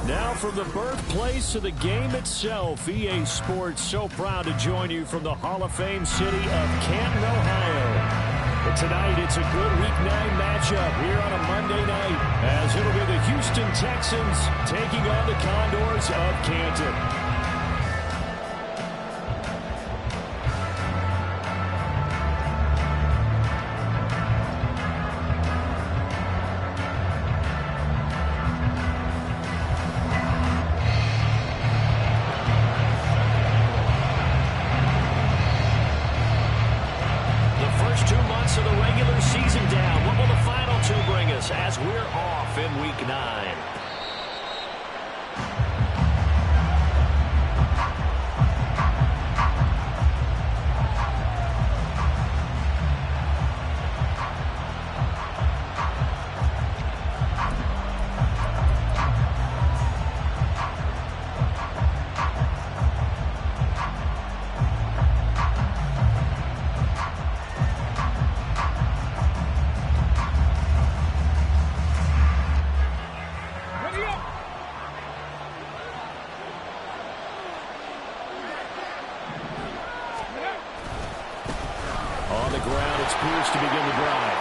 Now from the birthplace of the game itself, EA Sports so proud to join you from the Hall of Fame city of Canton, Ohio. But tonight it's a good Week 9 matchup here on a Monday night, as it'll be the Houston Texans taking on the Condors of Canton. Of the regular season down. What will the final two bring us as we're off in Week 9? On the ground, it's Pierce to begin the drive.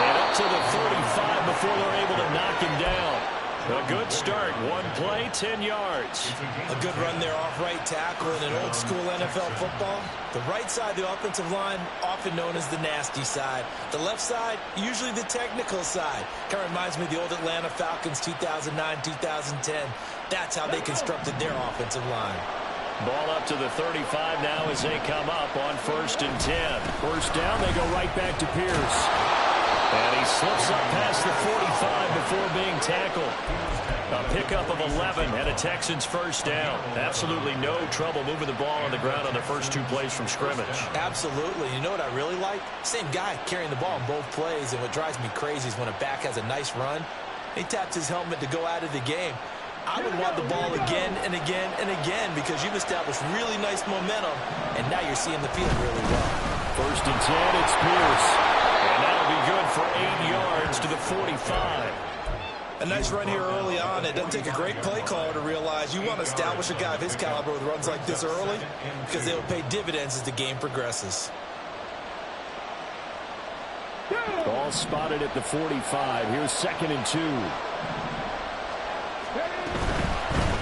And up to the 35 before they're able to knock him down. A good start. One play, 10 yards. A good run there off right tackle in an old school NFL football. The right side of the offensive line, often known as the nasty side. The left side, usually the technical side. Kind of reminds me of the old Atlanta Falcons 2009, 2010. That's how they constructed their offensive line. Ball up to the 35 now as they come up on 1st and 10. First down, they go right back to Pierce. And he slips up past the 45 before being tackled. A pickup of 11 and a Texans first down. Absolutely no trouble moving the ball on the ground on the first two plays from scrimmage. Absolutely. You know what I really like? Same guy carrying the ball in both plays, and what drives me crazy is when a back has a nice run, he taps his helmet to go out of the game. I would want the ball again and again and again because you've established really nice momentum, and now you're seeing the field really well. 1st and 10, it's Pierce. And that'll be good for 8 yards to the 45. A nice run here early on. It doesn't take a great play caller to realize you want to establish a guy of his caliber with runs like this early because they will pay dividends as the game progresses. Ball spotted at the 45. Here's 2nd and 2.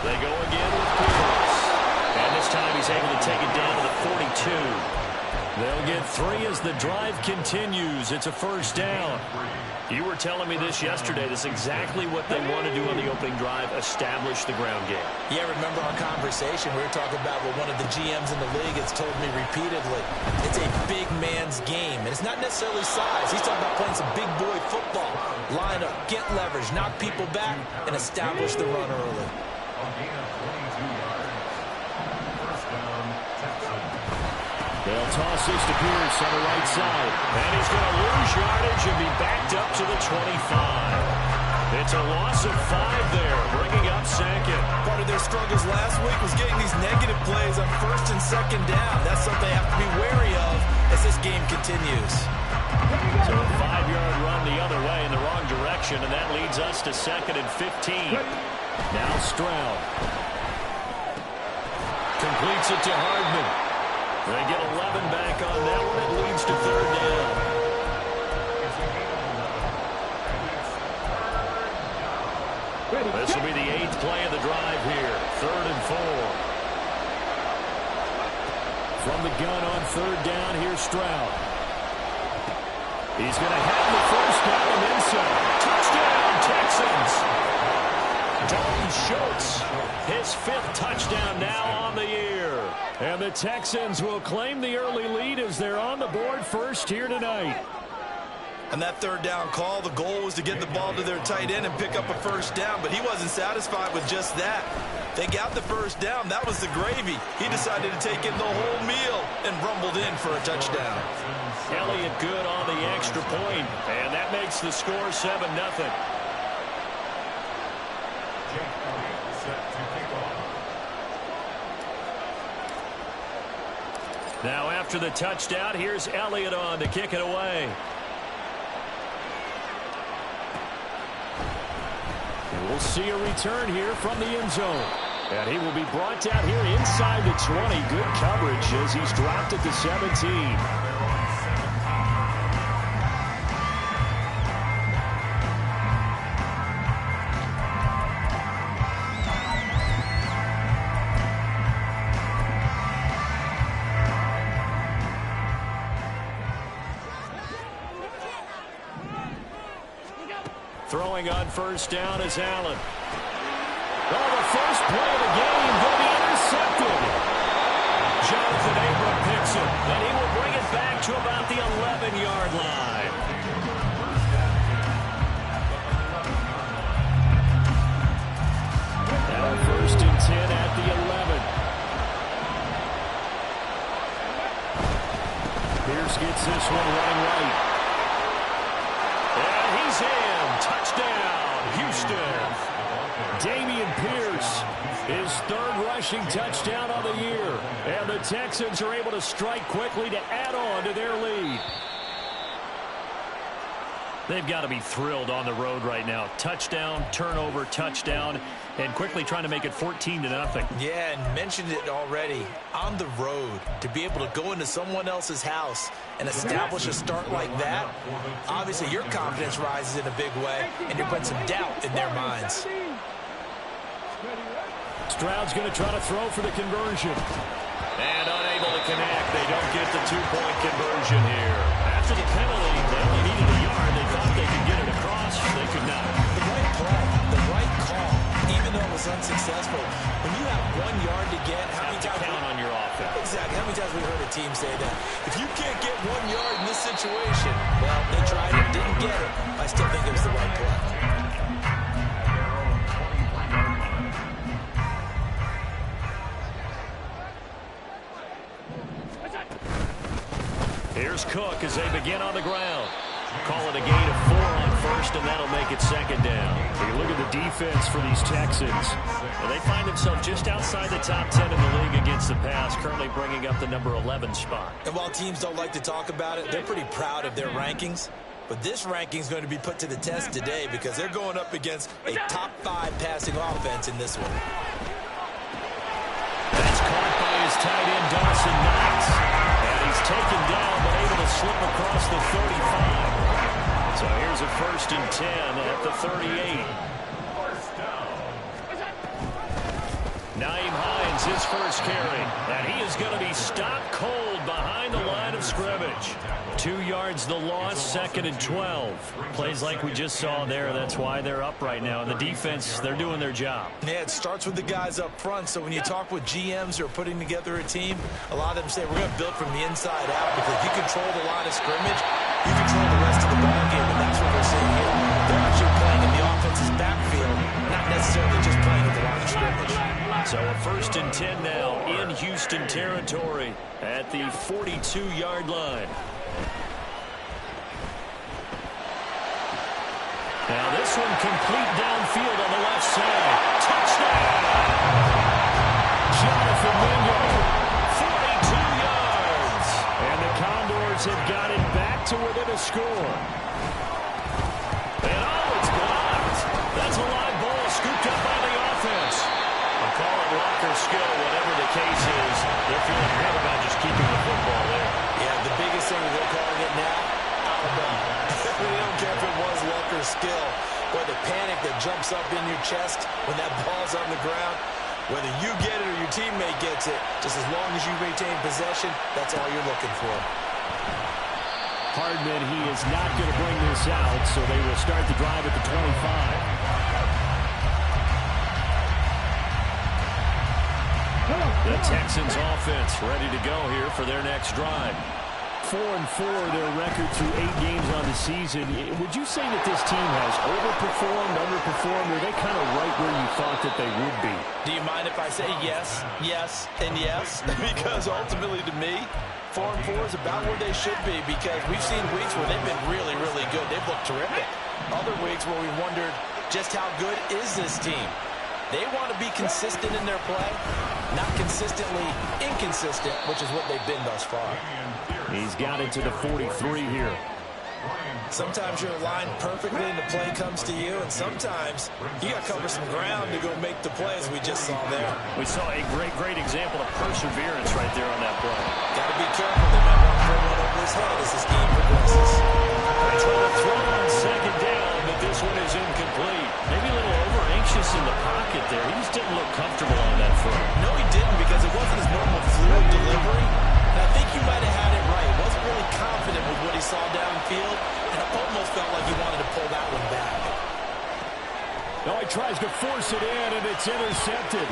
They go again with Pierce. And this time he's able to take it down to the 42. They'll get 3 as the drive continues. It's a first down. You were telling me this yesterday. This is exactly what they want to do on the opening drive, establish the ground game. Yeah, remember our conversation? We were talking about what one of the GMs in the league has told me repeatedly. It's a big man's game, and it's not necessarily size. He's talking about playing some big boy football. Line up, get leverage, knock people back, and establish the run early. They'll toss this to Pierce on the right side. And he's going to lose yardage and be backed up to the 25. It's a loss of 5 there, bringing up 2nd. Part of their struggles last week was getting these negative plays on 1st and 2nd down. That's something they have to be wary of as this game continues. So a 5-yard run the other way in the wrong direction, and that leads us to 2nd and 15. Now Stroud. Completes it to Hardman. They get 11 back on that one. It leads to 3rd down. This will be the 8th play of the drive here. 3rd and 4. From the gun on 3rd down, here's Stroud. He's going to have the first down and then some. Touchdown, Texans. Dalton Schultz, his 5th touchdown now on the year. And the Texans will claim the early lead as they're on the board first here tonight. On that 3rd down call, the goal was to get the ball to their tight end and pick up a first down, but he wasn't satisfied with just that. They got the first down. That was the gravy. He decided to take in the whole meal and rumbled in for a touchdown. Elliott good on the extra point, and that makes the score 7-0. Now after the touchdown, here's Elliott on to kick it away. And we'll see a return here from the end zone. And he will be brought down here inside the 20. Good coverage as he's dropped at the 17. Throwing on first down is Allen. Oh, the first play of the game going to be intercepted. Jonathan Abram picks it, and he will bring it back to about the 11-yard line. Now first and 10 at the 11. Pierce gets this one running right. And he's in. Touchdown, Houston. Dameon Pierce, his 3rd rushing touchdown on the year. And the Texans are able to strike quickly to add on to their lead. They've got to be thrilled on the road right now. Touchdown, turnover, touchdown, and quickly trying to make it 14-0. Yeah, and mentioned it already. On the road, to be able to go into someone else's house and establish a start like that, obviously your confidence rises in a big way, and you're putting some doubt in their minds. Stroud's going to try to throw for the conversion. And unable to connect. They don't get the 2-point conversion here. After the penalty, they only needed a yard. They thought they could get it across. They could not. The right play, the right call, even though it was unsuccessful. When you have 1 yard to get, how many times count on your offense? Exactly. How many times we heard a team say that? If you can't get 1 yard in this situation, well, they tried it, didn't get it. I still think it was the right play. Here's Cook as they begin on the ground. Call it a gain of 4 on first, and that'll make it 2nd down. You look at the defense for these Texans. Well, they find themselves just outside the top 10 in the league against the pass, currently bringing up the number 11 spot. And while teams don't like to talk about it, they're pretty proud of their rankings. But this ranking is going to be put to the test today because they're going up against a top 5 passing offense in this one. That's caught by his tight end, Dawson Knox. And he's taken down, but able to slip across the 35. So here's a 1st and 10 at the 38. Naeem Hines, his first carry. And he is going to be stopped cold behind the line of scrimmage. 2 yards the loss, 2nd and 12. Plays like we just saw there. That's why they're up right now. And the defense, they're doing their job. Yeah, it starts with the guys up front. So when you talk with GMs who are putting together a team, a lot of them say we're going to build from the inside out because if you control the line of scrimmage, you control the rest of the ball game, and that's what we're seeing here. They're actually playing in the offense's backfield, not necessarily just playing at the line of scrimmage. So a 1st and 10 now in Houston territory at the 42-yard line. Now this one complete downfield on the left side. Touchdown! Jonathan Mingo, 42 yards. And the Condors have got it back to within a score. And oh, it's blocked. That's a live ball scooped up by the offense. We'll call it luck or skill, whatever the case is. They're feeling good about just keeping the football there. Yeah, the biggest thing they're calling it now, out of bounds. We don't care if it was luck or skill, or the panic that jumps up in your chest when that ball's on the ground. Whether you get it or your teammate gets it, just as long as you retain possession, that's all you're looking for. Hardman, he is not going to bring this out, so they will start the drive at the 25. The Texans offense ready to go here for their next drive. 4-4, their record through 8 games on the season. Would you say that this team has overperformed, underperformed, or are they kind of right where you thought that they would be? Do you mind if I say yes, yes, and yes? Because ultimately to me, 4-4 is about where they should be, because we've seen weeks where they've been really, really good. They've looked terrific. Other weeks where we wondered just how good is this team. They want to be consistent in their play, not consistently inconsistent, which is what they've been thus far. He's got it to the 43 here. Sometimes you're aligned perfectly and the play comes to you, and sometimes you got to cover some ground to go make the play, as we just saw there. We saw a great example of perseverance right there on that play. Got to be careful. They might want to throw one over his head as this game progresses. They try to throw on second down, but this one is incomplete. Maybe a little over-anxious in the pocket there. He just didn't look comfortable on that front. No, he didn't, because it wasn't his normal fluid delivery. And I think you might have had it right. He wasn't really confident with what he saw downfield, and it almost felt like he wanted to pull that one back. Now he tries to force it in, and it's intercepted.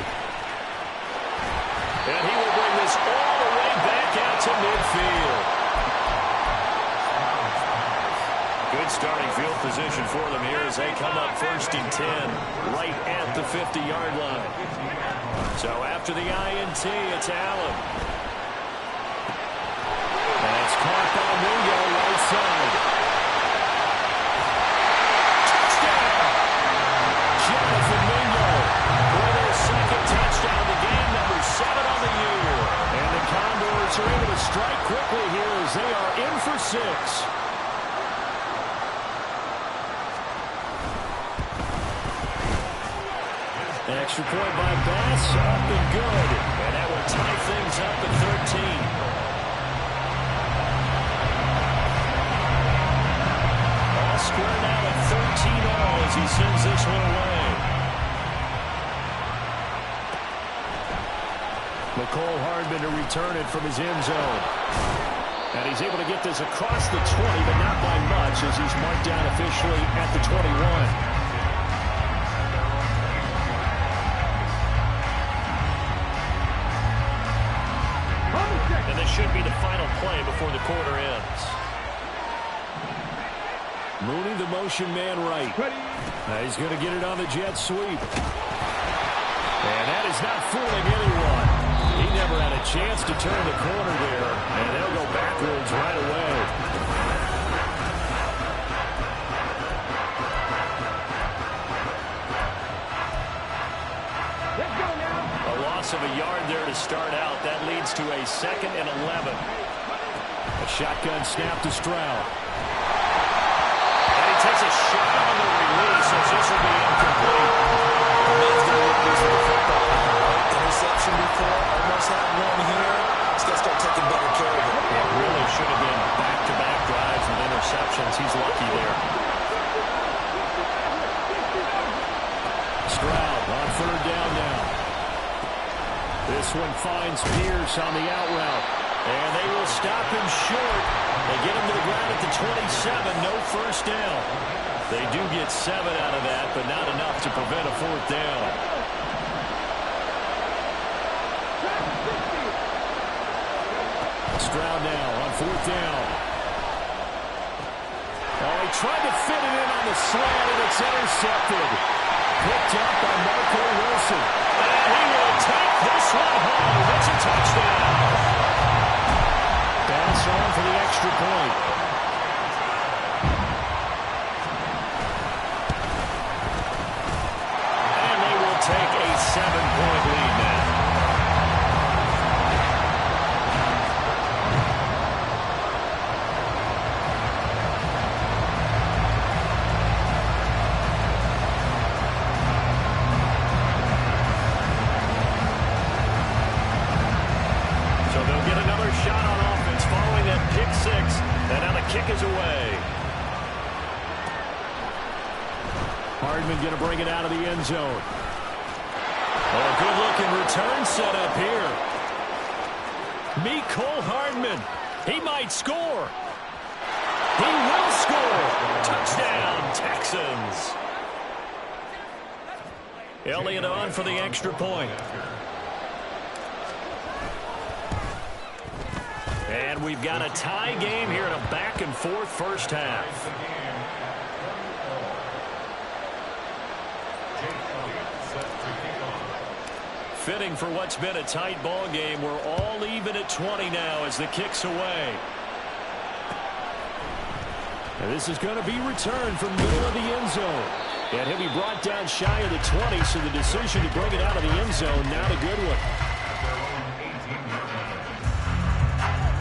And he will bring this all the way back out to midfield. Good starting field position for them here as they come up 1st and 10, right at the 50-yard line. So after the INT, it's Allen. And it's caught by Mingo right side. Touchdown! Jonathan Mingo for their second touchdown of the game, number 7 on the year. And the Condors are able to strike quickly here as they are in for 6. Extra point by Bass, up and good. And that will tie things up at 13. All square now at 13 all as he sends this one away. Nicole Hardman to return it from his end zone. And he's able to get this across the 20, but not by much as he's marked down officially at the 21. And this should be the final play before the quarter ends. Mooney, the motion man right. He's going to get it on the jet sweep. And that is not fooling anyone. He never had a chance to turn the corner there. And they'll go backwards right away. Of a yard there to start out. That leads to a 2nd and 11. A shotgun snap to Stroud. And he takes a shot on the release as this will be incomplete. The man's going to lose the football. Interception before, almost had one here. He's got to start taking better care of it. It really should have been back-to-back drives with interceptions. He's lucky there. Stroud on 3rd down now. This one finds Pierce on the out route. And they will stop him short. They get him to the ground at the 27. No first down. They do get 7 out of that, but not enough to prevent a 4th down. Stroud now on 4th down. Oh, he tried to fit it in on the slant, and it's intercepted. Picked up by Marco Wilson. And he will take this one home. It's a touchdown. Bounce on for the extra point. And they will take a 7-point lead now. Kick is away. Hardman going to bring it out of the end zone. Oh, good-looking return set up here. Mecole Hardman. He might score. He will score. Touchdown, Texans. Elliott on for the extra point. And we've got a tie game here in a back-and-forth first half. Fitting for what's been a tight ball game. We're all even at 20 now as the kick's away. And this is going to be returned from middle of the end zone. And he'll be brought down shy of the 20, so the decision to bring it out of the end zone, not a good one.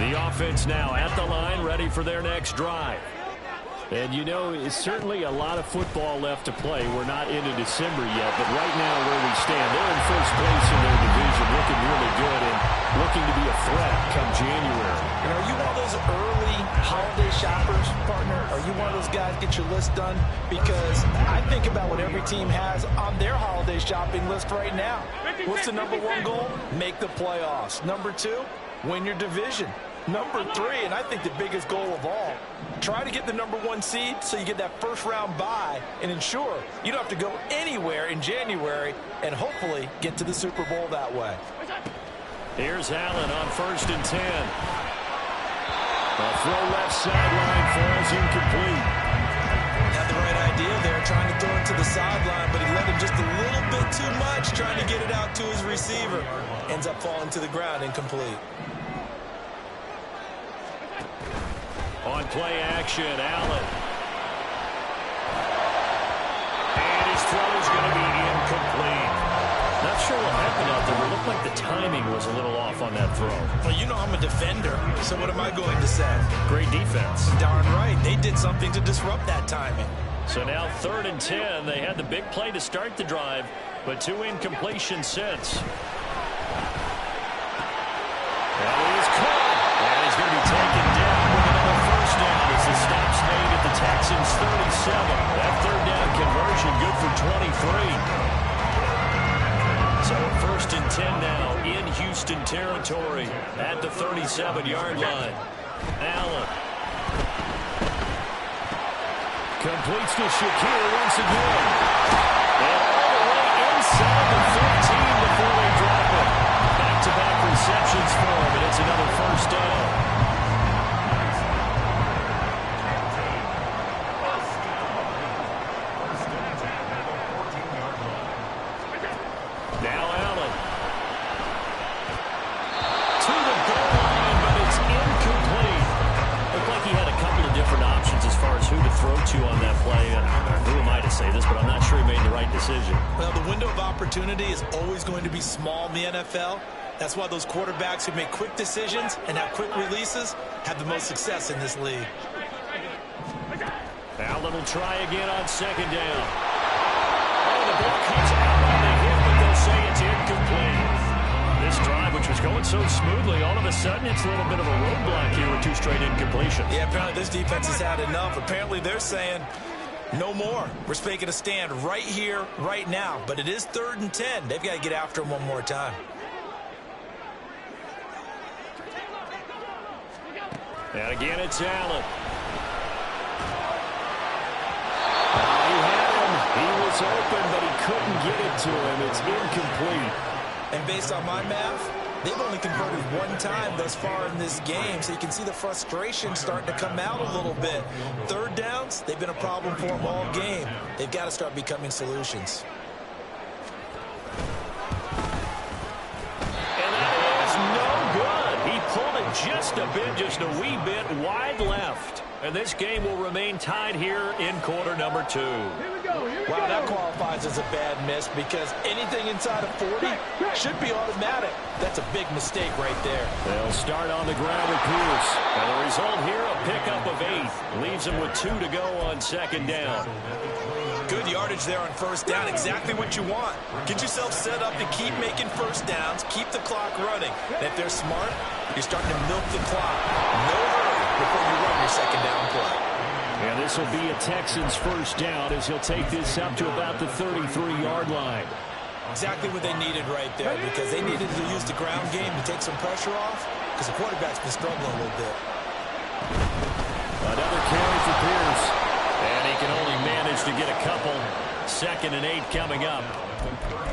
The offense now at the line, ready for their next drive. And, you know, it's certainly a lot of football left to play. We're not into December yet, but right now where we stand, they're in first place in their division, looking really good and looking to be a threat come January. And are you one of those early holiday shoppers, partner? Are you one of those guys get your list done? Because I think about what every team has on their holiday shopping list right now. What's the number one goal? Make the playoffs. Number two, win your division. Number three, and I think the biggest goal of all, try to get the number one seed so you get that first round bye and ensure you don't have to go anywhere in January and hopefully get to the Super Bowl that way. Here's Allen on 1st and 10. A throw left sideline falls incomplete. Had the right idea there, trying to throw it to the sideline, but he let him just a little bit too much, trying to get it out to his receiver. Ends up falling to the ground, incomplete. On play action, Allen. And his throw is going to be incomplete. Not sure what happened out there, but it looked like the timing was a little off on that throw. Well, you know I'm a defender, so what am I going to say? Great defense. Darn right. They did something to disrupt that timing. So now 3rd and 10. They had the big play to start the drive, but 2 incompletions since. That is caught. And he's going to be taken down with another first down as the stop's made at the Texans' 37. That 3rd down conversion good for 23. So 1st and 10 now in Houston territory at the 37-yard line. Allen. Completes to Shakir once again. And all the way inside the 15 before they drop it. Back-to-back receptions for him, and it's another first down. Now Allen. To the goal line, but it's incomplete. Looked like he had a couple of different options as far as who to throw to on that play. And who am I to say this, but I'm not sure he made the right decision. Well, the window of opportunity is always going to be small in the NFL. That's why those quarterbacks who make quick decisions and have quick releases have the most success in this league. Allen will try again on 2nd down. Oh, the ball comes out on the hit, but they'll say it's incomplete. This drive, which was going so smoothly, all of a sudden it's a little bit of a roadblock here with 2 straight incompletions. Yeah, apparently this defense has had enough. Apparently they're saying no more. We're making a stand right here, right now. But it is 3rd and 10. They've got to get after him one more time. And again, it's Allen. He was open, but he couldn't get it to him. It's incomplete. And based on my math, they've only converted 1 time thus far in this game, so you can see the frustration starting to come out a little bit. 3rd downs, they've been a problem for them all game. They've got to start becoming solutions. And that is no good. He pulled it just a wee bit wide left. And this game will remain tied here in quarter number 2. Wow, that qualifies as a bad miss because anything inside of 40 should be automatic. That's a big mistake right there. They'll start on the ground with Pierce. And the result here, a pickup of 8. Leaves them with 2 to go on 2nd down. Good yardage there on 1st down. Exactly what you want. Get yourself set up to keep making 1st downs. Keep the clock running. And if they're smart, you're starting to milk the clock. No hurry before you run your 2nd down play. And this will be a Texans 1st down as he'll take this up to about the 33-yard line. Exactly what they needed right there because they needed to use the ground game to take some pressure off because the quarterback's been struggling a little bit. Another carry for Pierce. And he can only manage to get a couple. 2nd and 8 coming up.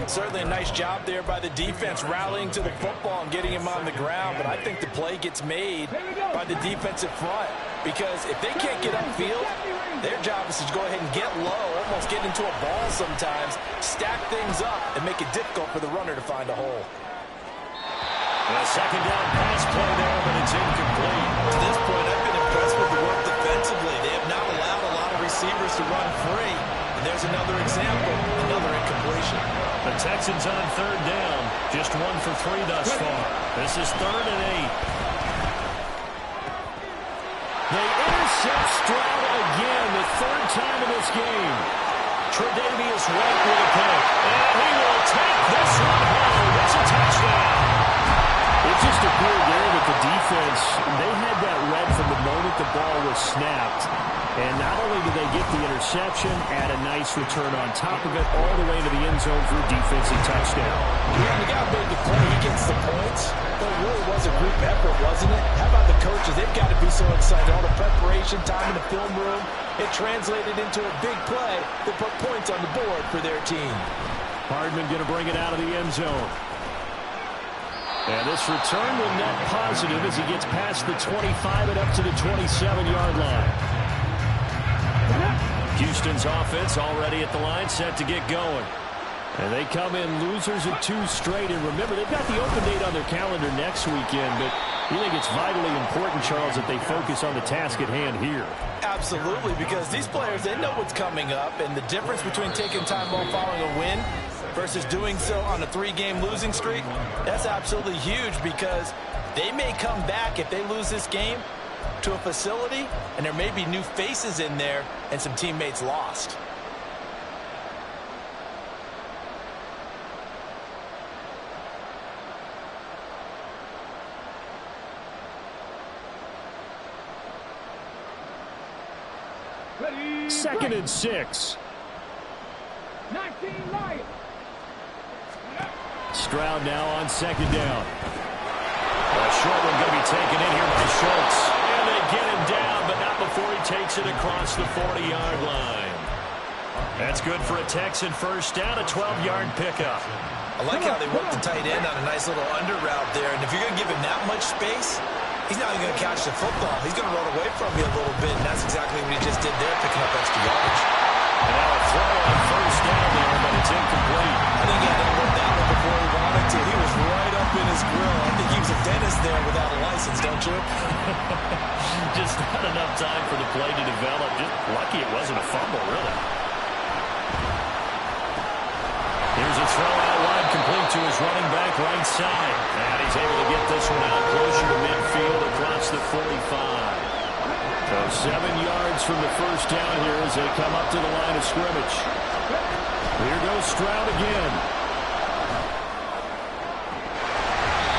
Certainly a nice job there by the defense rallying to the football and getting him on the ground. But I think the play gets made by the defensive front. Because if they can't get upfield, their job is to go ahead and get low, almost get into a ball sometimes, stack things up, and make it difficult for the runner to find a hole. A 2nd down pass play there, but it's incomplete. To this point, I've been impressed with the work defensively. They have not allowed a lot of receivers to run free. And there's another example, another incompletion. The Texans on 3rd down, just 1 for 3 thus far. This is 3rd and 8. They intercept Stroud again, the 3rd time in this game. Tre'Davious White with a pick. And he will take this one home. It's a touchdown. It just appeared there that the defense, they had that read from the moment the ball was snapped. And not only did they get the interception, add a nice return on top of it, all the way to the end zone for a defensive touchdown. Yeah, the guy made the play. He gets the points. But it really was a group effort, wasn't it? How about the coaches? They've got to be so excited. All the preparation, time in the film room, it translated into a big play that put points on the board for their team. Hardman going to bring it out of the end zone. And this return will net positive as he gets past the 25 and up to the 27-yard line. Houston's offense already at the line, set to get going. And they come in losers of 2 straight. And remember, they've got the open date on their calendar next weekend. But you think it's vitally important, Charles, that they focus on the task at hand here? Absolutely, because these players, they know what's coming up. And the difference between taking time off following a win versus doing so on a 3-game losing streak, that's absolutely huge, because they may come back if they lose this game to a facility, and there may be new faces in there and some teammates lost. Ready, 2nd and 6. 19 Lions. Stroud now on 2nd down. A short one going to be taken in here by Schultz. And they get him down, but not before he takes it across the 40-yard line. That's good for a Texan first down, a 12-yard pickup. I like how they work the tight end on a nice little under route there. And if you're going to give him that much space, he's not even going to catch the football. He's going to run away from you a little bit, and that's exactly what he just did there, picking up extra yardage. And now a throw on first down there, but it's incomplete. I think he had to run that one before he wanted to. He was right up in his grill. I think he was a dentist there without a license, don't you? Just not enough time for the play to develop. Just lucky it wasn't a fumble, really. Here's a throw out wide, complete to his running back right side. And he's able to get this one out closer to midfield across the 45. So 7 yards from the first down here as they come up to the line of scrimmage. Here goes Stroud again.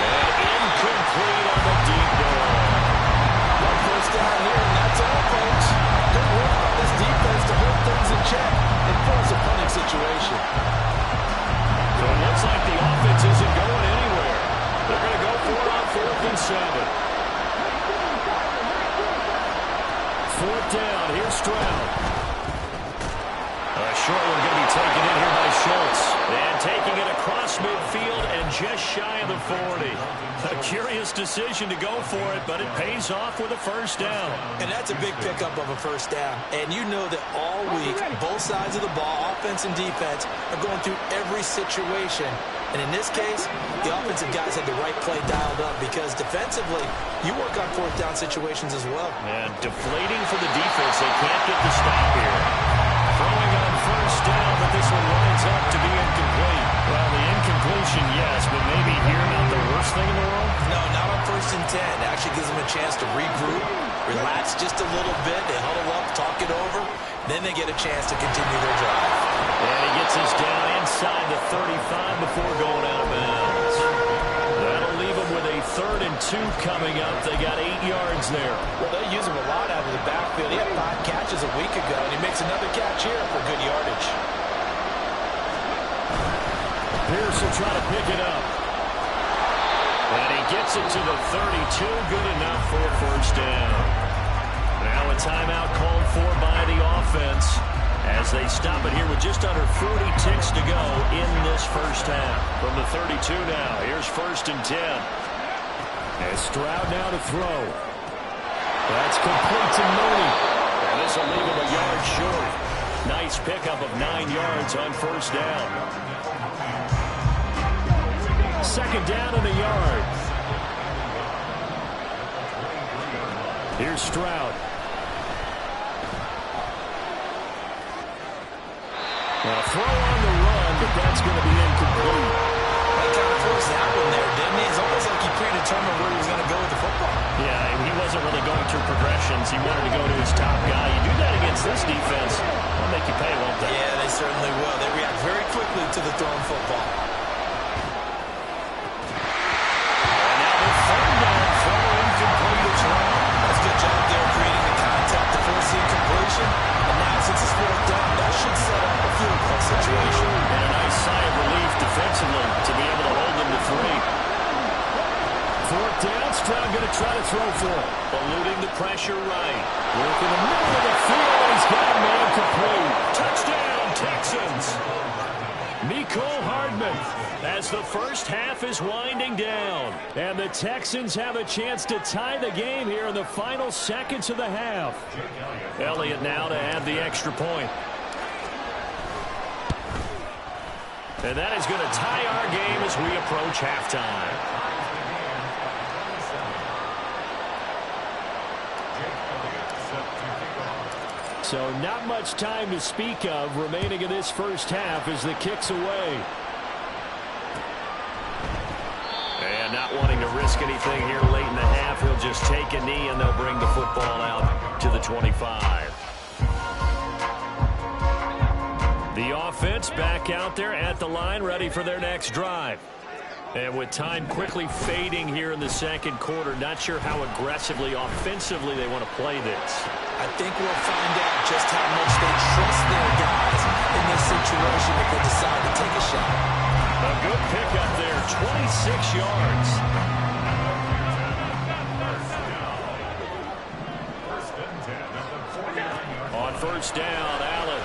And incomplete on the deep ball. One first down here, and that's all, folks. Good work by this defense to hold things in check and force a punting situation. So it looks like the offense isn't going anywhere. They're going to go for it on 4th and 7. 4th down. Here's Stroud. A short one going to be taken in here by Schultz. And taking it across midfield and just shy of the 40. A curious decision to go for it, but it pays off with a first down. And that's a big pickup of a first down. And you know that all week, both sides of the ball, offense and defense, are going through every situation. And in this case, the offensive guys had the right play dialed up, because defensively, you work on 4th down situations as well. And deflating for the defense. They can't get the stop here. Throwing on first down, but this one lines up to be incomplete. Well, the incompletion, yes, but maybe here not the worst thing in the world? No, not on 1st and 10. It actually gives them a chance to regroup, relax just a little bit. They huddle up, talk it over. Then they get a chance to continue their drive. And he gets us down inside the 35 before going out of bounds. That'll leave them with a 3rd and 2 coming up. They got 8 yards there. Well, they use him a lot out of the backfield. He had 5 catches a week ago, and he makes another catch here for good yardage. Pierce will try to pick it up. And he gets it to the 32. Good enough for a first down. Now a timeout called for by the offense as they stop it here with just under 40 ticks to go in this first half. From the 32 now, here's 1st and 10. And Stroud now to throw. That's complete to Mooney. And this will leave him a yard short. Nice pickup of 9 yards on 1st down. 2nd down and a yard. Here's Stroud. Now throw on the run, but that's going to be incomplete. He kind of forced that one there, didn't he? It's almost like he predetermined where he was going to go with the football. Yeah, he wasn't really going through progressions. He wanted to go to his top guy. You do that against this defense, they'll make you pay, won't they? Yeah, they certainly will. They react very quickly to the thrown football. And now the 3rd down, throw incomplete as well. That's a good job there creating the contact to force the incompletion. And now since it's 4th down, that should set up a field goal situation. And a nice sigh of relief defensively to be able to hold them to 3. 4th down, Stroud going to try to throw for it. Eluding the pressure right. Work in the middle of the field, and he's got a man complete. Touchdown, Texans. Mecole Hardman as the first half is winding down. And the Texans have a chance to tie the game here in the final seconds of the half. Elliott now to add the extra point. And that is going to tie our game as we approach halftime. So not much time to speak of remaining in this first half as the kick's away. And not wanting to risk anything here late in the half, he'll just take a knee and they'll bring the football out to the 25. The offense back out there at the line, ready for their next drive. And with time quickly fading here in the 2nd quarter, not sure how aggressively, offensively they want to play this. I think we'll find out just how much they trust their guys in this situation if they decide to take a shot. A good pickup there, 26 yards. On 1st down, Allen.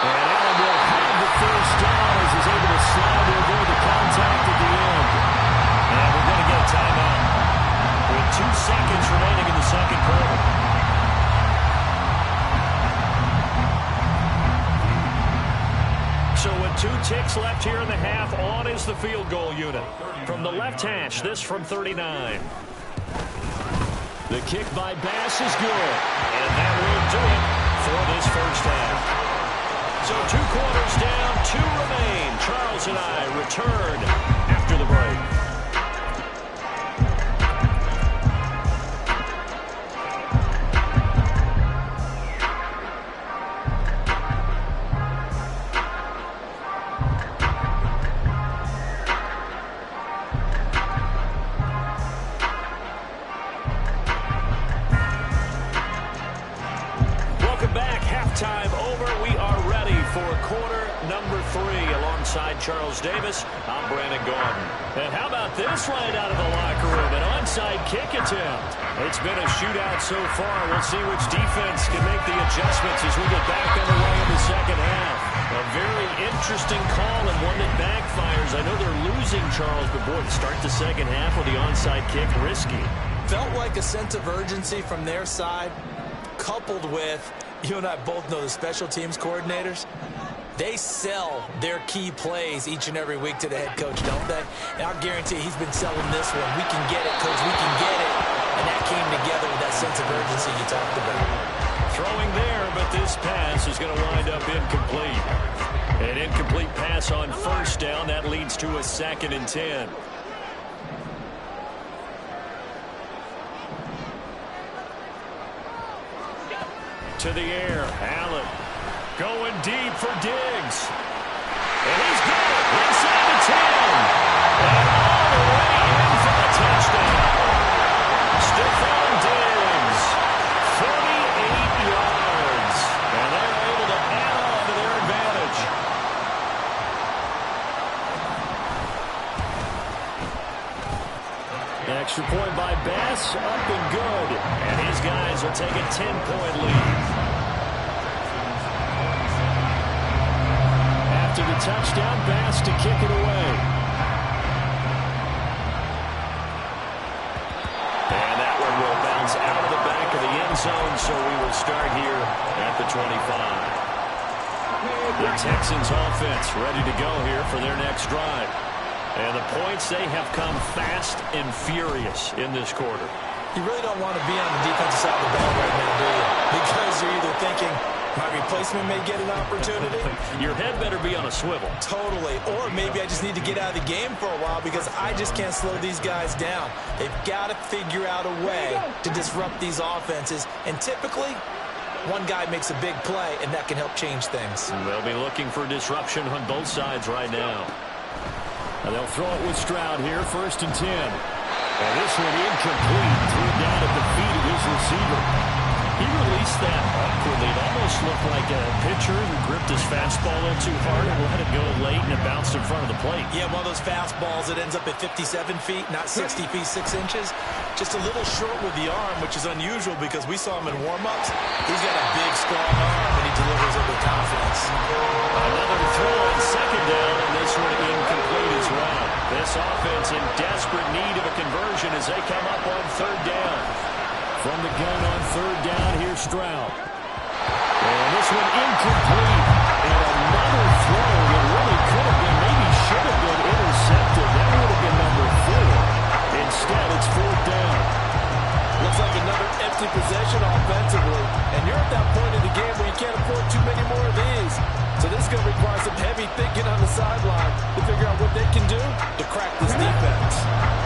And Allen will have the 1st down as he's able to slide to avoid the contact at the end. And we're going to get a timeout with 2 seconds remaining in the 2nd quarter. So with 2 ticks left here in the half, on is the field goal unit. From the left hash, this from 39. The kick by Bass is good. And that will do it for this first half. So 2 quarters down, 2 remain. Charles and I return after the break. Charles Davis, I'm Brandon Gordon. And how about this right out of the locker room? An onside kick attempt. It's been a shootout so far. We'll see which defense can make the adjustments as we get back underway in the 2nd half. A very interesting call and one that backfires. I know they're losing, Charles, but boy, to start the 2nd half with the onside kick, risky. Felt like a sense of urgency from their side, coupled with, you and I both know the special teams coordinators. They sell their key plays each and every week to the head coach, don't they? And I'll guarantee he's been selling this one. We can get it, coach. We can get it. And that came together with that sense of urgency you talked about. Throwing there, but this pass is going to wind up incomplete. An incomplete pass on 1st down. That leads to a 2nd and 10. To the air, Allen. Going deep for Diggs. And he's got it inside the 10. And all the way in for the touchdown. Stephon Diggs, 48 yards. And they're able to add on to their advantage. Extra point by Bass, up and good. And his guys will take a 10-point lead. After the touchdown, Bass to kick it away. And that one will bounce out of the back of the end zone, so we will start here at the 25. The Texans offense ready to go here for their next drive. And the points, they have come fast and furious in this quarter. You really don't want to be on the defensive side of the ball right now, do you? Because you're either thinking, my replacement may get an opportunity. Your head better be on a swivel. Totally. Or maybe I just need to get out of the game for a while because I just can't slow these guys down. They've got to figure out a way to disrupt these offenses. And typically, one guy makes a big play, and that can help change things. They'll be looking for disruption on both sides right now. And they'll throw it with Stroud here, 1st and 10. And this one incomplete, threw it down at the feet of his receiver. He released that awkwardly. It almost looked like a pitcher who gripped his fastball in too hard and let it go late, and it bounced in front of the plate. Yeah, one of those fastballs that ends up at 57 feet, not 60 feet, 6 inches. Just a little short with the arm, which is unusual because we saw him in warm-ups. He's got a big, strong arm, and he delivers it with confidence. Another throw on 2nd down, and this one incomplete as well. This offense in desperate need of a conversion as they come up on 3rd down. From the gun on 3rd down, here's Stroud. And this one incomplete. And another throw that really could have been, maybe should have been intercepted. That would have been number 4. Instead, it's 4th down. Looks like another empty possession offensively. And you're at that point in the game where you can't afford too many more of these. So this is going to require some heavy thinking on the sideline to figure out what they can do to crack this defense.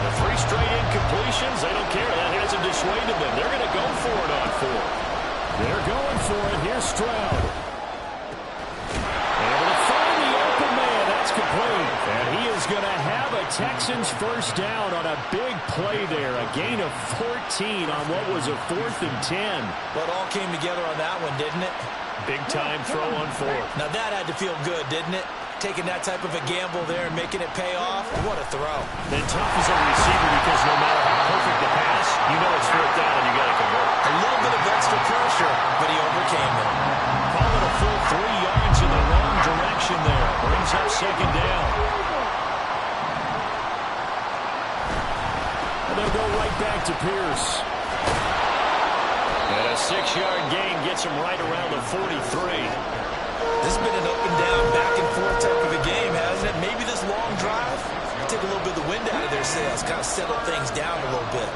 The 3 straight incompletions, they don't care. That hasn't dissuaded them. They're going to go for it on 4th. They're going for it. Here's Stroud. Able to find the open man. That's complete. And he is going to have a Texans 1st down on a big play there. A gain of 14 on what was a 4th and 10. Well, it all came together on that one, didn't it? Big-time throw on 4th. Now that had to feel good, didn't it? Taking that type of a gamble there and making it pay off. What a throw. Then tough as a receiver because no matter how perfect the pass, you know it's 4th down and you got to convert. A little bit of extra pressure, but he overcame it. Call it a full 3 yards in the wrong direction there. Brings up 2nd down. And they'll go right back to Pierce. And a 6-yard gain gets him right around the 43. This has been an up and down, back and forth type of a game, hasn't it? Maybe this long drive take a little bit of the wind out of their sails, kind of settle things down a little bit.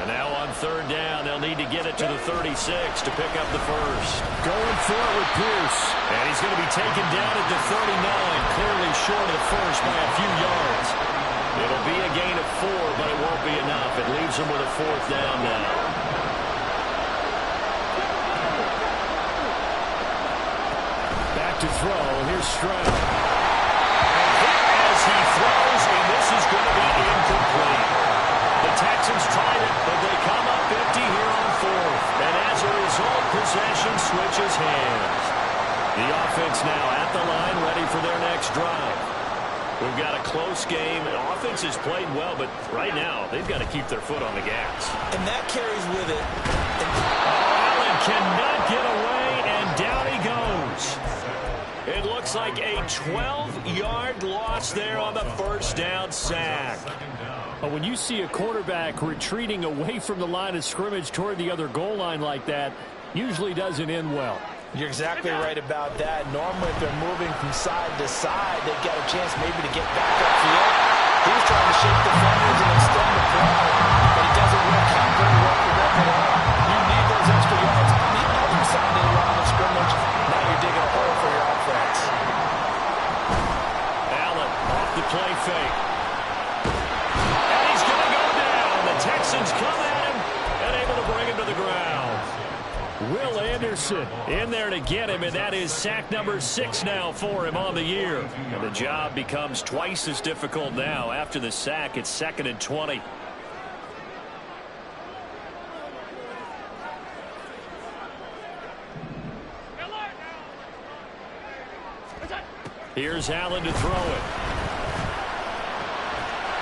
And now on 3rd down, they'll need to get it to the 36 to pick up the 1st. Going for it with Pierce. And he's going to be taken down at the 39, clearly short of the 1st by a few yards. It'll be a gain of 4, but it won't be enough. It leaves him with a 4th down now. To throw, here's Stroud. And hit as he throws, and this is going to be incomplete. The Texans tried it, but they come up empty here on 4th. And as a result, possession switches hands. The offense now at the line, ready for their next drive. We've got a close game. The offense has played well, but right now, they've got to keep their foot on the gas. And that carries with it. Allen cannot get away, and down he goes. It looks like a 12-yard loss there on the 1st down sack. But when you see a quarterback retreating away from the line of scrimmage toward the other goal line like that, usually doesn't end well. You're exactly right about that. Normally, if they're moving from side to side, they've got a chance maybe to get back upfield. He was trying to shake the defenders and extend the play, but it doesn't work out very well for them at all. You need those extra yards on the other side of the line of scrimmage. Now you're digging a hole for your offense. Allen off the play fake. And he's going to go down. The Texans come at him and able to bring him to the ground. Will Anderson in there to get him, and that is sack number 6 now for him on the year. And the job becomes twice as difficult now. After the sack, it's 2nd and 20. Here's Allen to throw it.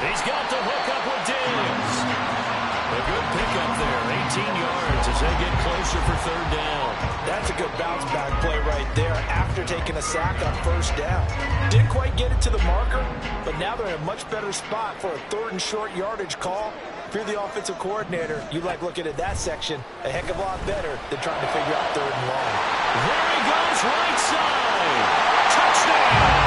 He's got the hook up with Daniels. A good pickup there, 18 yards as they get closer for third down. That's a good bounce back play right there after taking a sack on first down. Didn't quite get it to the marker, but now they're in a much better spot for a third and short yardage call. If you're the offensive coordinator, you like looking at that section a heck of a lot better than trying to figure out third and long. There he goes, right side. Touchdown!